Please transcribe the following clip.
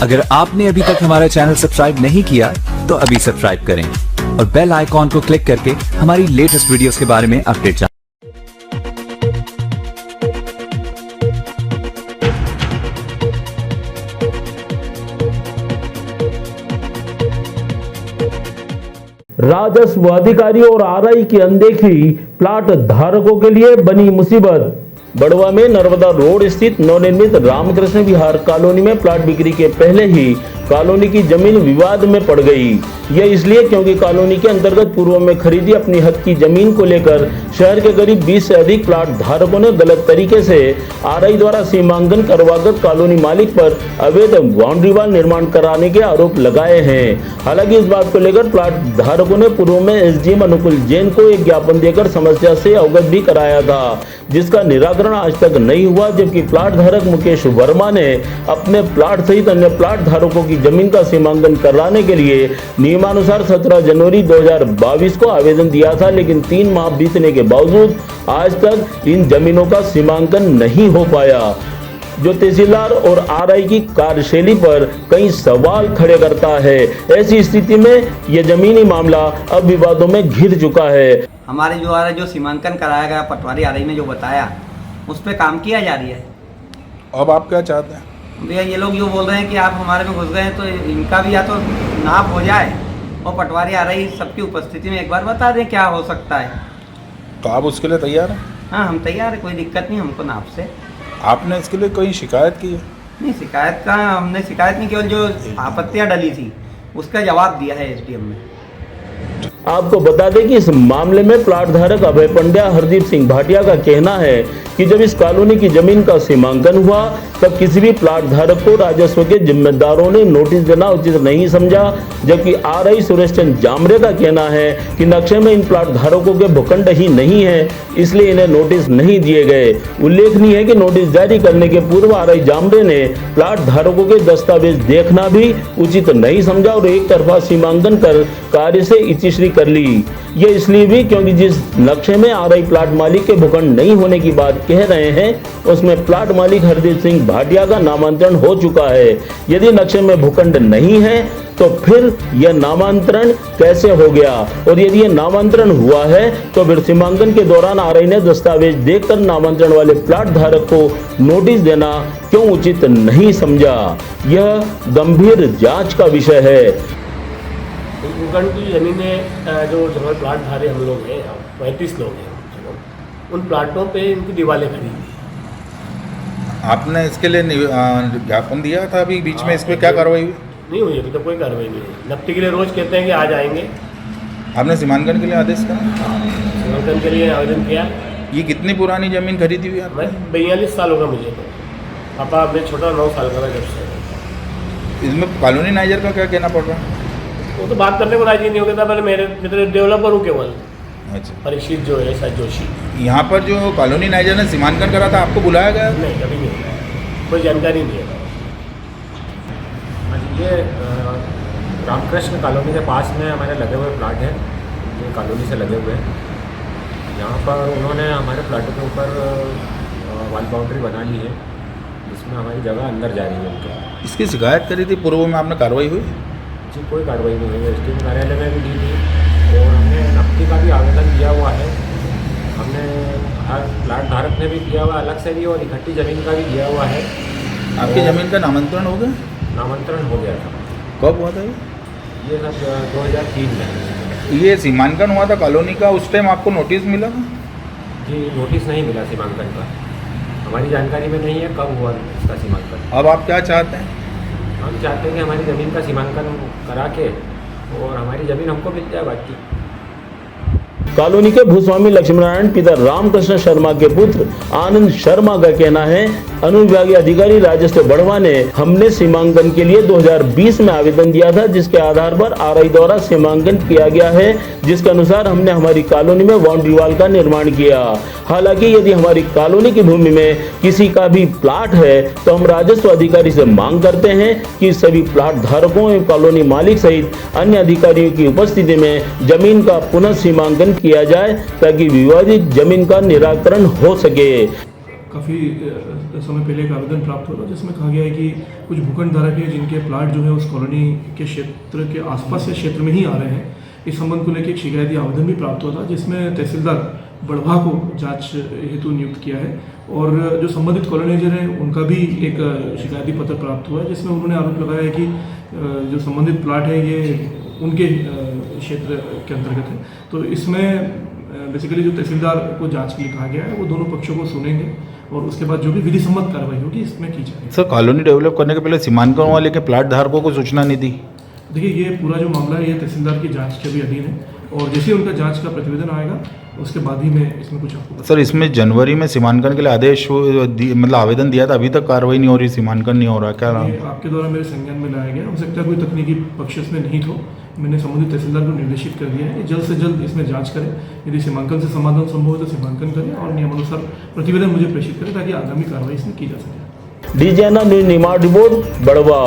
अगर आपने अभी तक हमारा चैनल सब्सक्राइब नहीं किया तो अभी सब्सक्राइब करें और बेल आइकॉन को क्लिक करके हमारी लेटेस्ट वीडियोस के बारे में अपडेट जानें। राजस्व अधिकारी और आरआई की अनदेखी प्लाट धारकों के लिए बनी मुसीबत। बड़वा में नर्मदा रोड स्थित नवनिर्मित रामकृष्ण विहार कॉलोनी में प्लाट बिक्री के पहले ही कॉलोनी की जमीन विवाद में पड़ गई। यह इसलिए क्योंकि कॉलोनी के अंतर्गत पूर्व में खरीदी अपनी हक की जमीन को लेकर शहर के करीब 20 से अधिक प्लाट धारकों ने गलत तरीके से आरआई द्वारा सीमांकन करवाकर कॉलोनी मालिक पर अवैध बाउंड्री वाल निर्माण कराने के आरोप लगाए हैं। हालांकि इस बात को लेकर प्लाट धारकों ने पूर्व में एसडीएम अनुकूल जैन को एक ज्ञापन देकर समस्या से अवगत भी कराया था, जिसका निराकरण आज तक नहीं हुआ। जबकि प्लाट धारक मुकेश वर्मा ने अपने प्लाट सहित अन्य प्लाट धारकों की जमीन का सीमांकन कराने के लिए नियमानुसार 17 जनवरी 2022 को आवेदन दिया था, लेकिन 3 माह बीतने के बावजूद आज तक इन जमीनों का सीमांकन नहीं हो पाया, जो तहसीलदार और आरआई की कार्यशैली पर कई सवाल खड़े करता है। ऐसी स्थिति में यह जमीनी मामला अब विवादों में घिर चुका है। हमारे द्वारा जो सीमांकन कराया गया पटवारी आरआई ने जो बताया उस पर काम किया जा रही है। अब आप क्या चाहते हैं? भैया ये लोग जो बोल रहे हैं कि आप हमारे में घुस गए हैं, तो इनका भी या तो नाप हो जाए और पटवारी आरआई सबकी उपस्थिति में एक बार बता दें क्या हो सकता है। तो आप उसके लिए तैयार हैं? हाँ, हम तैयार है, कोई दिक्कत नहीं हमको नाप से। आपने इसके लिए कोई शिकायत की है? नहीं, शिकायत का हमने शिकायत नहीं, केवल जो आपत्तियाँ डली थी उसका जवाब दिया है एसडीएम ने। आपको बता दें कि इस मामले में प्लाट धारक अभय पंड्या हरदीप सिंह भाटिया का कहना है कि जब इस कॉलोनी की जमीन का सीमांकन हुआ तब किसी भी प्लाट धारक को राजस्व के जिम्मेदारों ने नोटिस देना उचित नहीं समझा। जबकि आरआई सुरेश चंद जामरे का कहना है कि नक्शे में इन प्लाट धारकों के भूखंड ही नहीं है, इसलिए इन्हें नोटिस नहीं दिए गए। उल्लेखनीय है कि नोटिस जारी करने के पूर्व आरआई जामरे ने प्लाट धारकों के दस्तावेज देखना भी उचित नहीं समझा और एक तरफा सीमांकन कर कार्य से इतिश्री कर ली। यह इसलिए भी क्योंकि जिस नक्शे में आरआई प्लाट मालिक के भूखंड नहीं होने की बात कह रहे हैं उसमें प्लाट मालिक हरदीप सिंह भाटिया का नामांतरण हो चुका है। यदि नक्शे में भूखंड नहीं है तो फिर यह नामांतरण कैसे हो गया, और यदि यह नामांतरण हुआ है तो फिर सीमांकन के दौरान आरआई ने दस्तावेज देखकर नामांतरण वाले प्लाट धारक को नोटिस देना क्यों उचित नहीं समझा। यह गंभीर जांच का विषय है। भूखंड की जमीनें जो जगह प्लाट धारे हम लोग हैं, 35 लोग हैं, उन प्लाटों पे इनकी दीवारें खड़ी हुई। आपने इसके लिए ज्ञापन दिया था अभी बीच में, इस पर क्या कार्रवाई हुई? नहीं हुई, अभी तो कोई कार्रवाई नहीं हुई। नफ्ती के लिए रोज कहते हैं कि आ जाएंगे। आपने सीमांकन के लिए आदेश करा? सीमांकन के लिए आवेदन किया। ये कितनी पुरानी जमीन खरीदी हुई आपने? 42 साल होगा मुझे तो। पापा अपने छोटा 9 साल का जब से। इसमें कॉलोनी नाइजर का क्या कहना पड़ रहा है? वो तो बात करने को राजी नहीं हो गया था। पहले मेरे डेवलपर हूँ केवल। अच्छा, परीक्षित जो है सच जोशी। यहाँ पर जो कॉलोनी नाइजर ने सीमांकन करा था आपको बुलाया गया? नहीं, कभी नहीं हुआ, कोई जानकारी नहीं है। ये रामकृष्ण कॉलोनी के पास में हमारे लगे हुए प्लाट हैं, जो कॉलोनी से लगे हुए हैं। यहाँ पर उन्होंने हमारे प्लाटों के ऊपर वाल बाउंड्री बना ली है, जिसमें हमारी जगह अंदर जा रही है उनके। इसकी शिकायत करी थी, पूर्व में आपने कार्रवाई हुई? जी, कोई कार्रवाई नहीं हुई। एसडीएम कार्यालय में भी दी थी और हमने नफ्ती का भी आवेदन दिया हुआ है। हमने हर प्लाट धारक ने भी दिया हुआ अलग से भी, और इकट्ठी ज़मीन का भी दिया हुआ है। आपकी ज़मीन का नामांतरण हो गया? नामांतरण हो गया था। कब हुआ था ये सब 2003 में। ये सीमांकन हुआ था कॉलोनी का, उस टाइम आपको नोटिस मिला था? जी, नोटिस नहीं मिला सीमांकन का, हमारी जानकारी में नहीं है कब हुआ इसका सीमांकन। अब आप क्या चाहते हैं? हम चाहते हैं कि हमारी ज़मीन का सीमांकन करा के और हमारी ज़मीन हमको मिल जाए बाकी। कॉलोनी के भूस्वामी लक्ष्मीनारायण पिता रामकृष्ण शर्मा के पुत्र आनंद शर्मा का कहना है, अनुविभागीय अधिकारी राजस्व बढ़वा ने हमने सीमांकन के लिए 2020 में आवेदन दिया था, जिसके आधार पर आरआई द्वारा सीमांकन किया गया है, जिसके अनुसार हमने हमारी कॉलोनी में बाउंड्री वाल का निर्माण किया। हालांकि यदि हमारी कॉलोनी की भूमि में किसी का भी प्लाट है तो हम राजस्व अधिकारी से मांग करते हैं कि सभी प्लाट धारकों एवं कॉलोनी मालिक सहित अन्य अधिकारियों की उपस्थिति में जमीन का पुनः सीमांकन किया जाए ताकि विवादित जमीन का निराकरण हो सके। काफ़ी समय पहले एक आवेदन प्राप्त हुआ था जिसमें कहा गया है कि कुछ भूखंड धारक है जिनके प्लाट जो है उस कॉलोनी के क्षेत्र के आसपास के क्षेत्र में ही आ रहे हैं। इस संबंध को लेकर एक शिकायती आवेदन भी प्राप्त हुआ था जिसमें तहसीलदार बड़वा को जांच हेतु नियुक्त किया है और जो संबंधित कॉलोनाइजर हैं उनका भी एक शिकायती पत्र प्राप्त हुआ है जिसमें उन्होंने आरोप लगाया है कि जो संबंधित प्लाट है ये उनके क्षेत्र के अंतर्गत है। तो इसमें बेसिकली जो तहसीलदार को जांच के लिए कहा गया है वो दोनों पक्षों को सुनेंगे और उसके बाद जो भी विधि सम्मत कार्रवाई होगी इसमें की जाएगी। सर कॉलोनी डेवलप करने के पहले सीमांकन वाले के प्लाट धारकों को सूचना नहीं दी? देखिए ये पूरा जो मामला है ये तहसीलदार की जांच के भी अधीन है और जैसे ही उनका जांच का प्रतिवेदन आएगा उसके बाद ही मैं इसमें कुछ आपको सर इसमें जनवरी में सीमांकन के लिए आदेश मतलब आवेदन दिया था, अभी तक कार्रवाई नहीं हो रही, सीमांकन नहीं हो रहा, क्या ये आपके द्वारा मेरे संज्ञान में लाया गया। हो सकता है कोई तकनीकी पक्ष इसमें नहीं तो मैंने संबंधित तहसीलदार को निर्देशित कर दिया है कि जल्द से जल्द इसमें जांच करें, यदि सीमांकन से समाधान संभव हो तो सीमांकन करें और नियमानुसार प्रतिवेदन मुझे प्रेषित करें ताकि आगामी कार्रवाई इसमें की जा सके। डीजेना न्यूज निमाड़ रिपोर्ट बड़वा।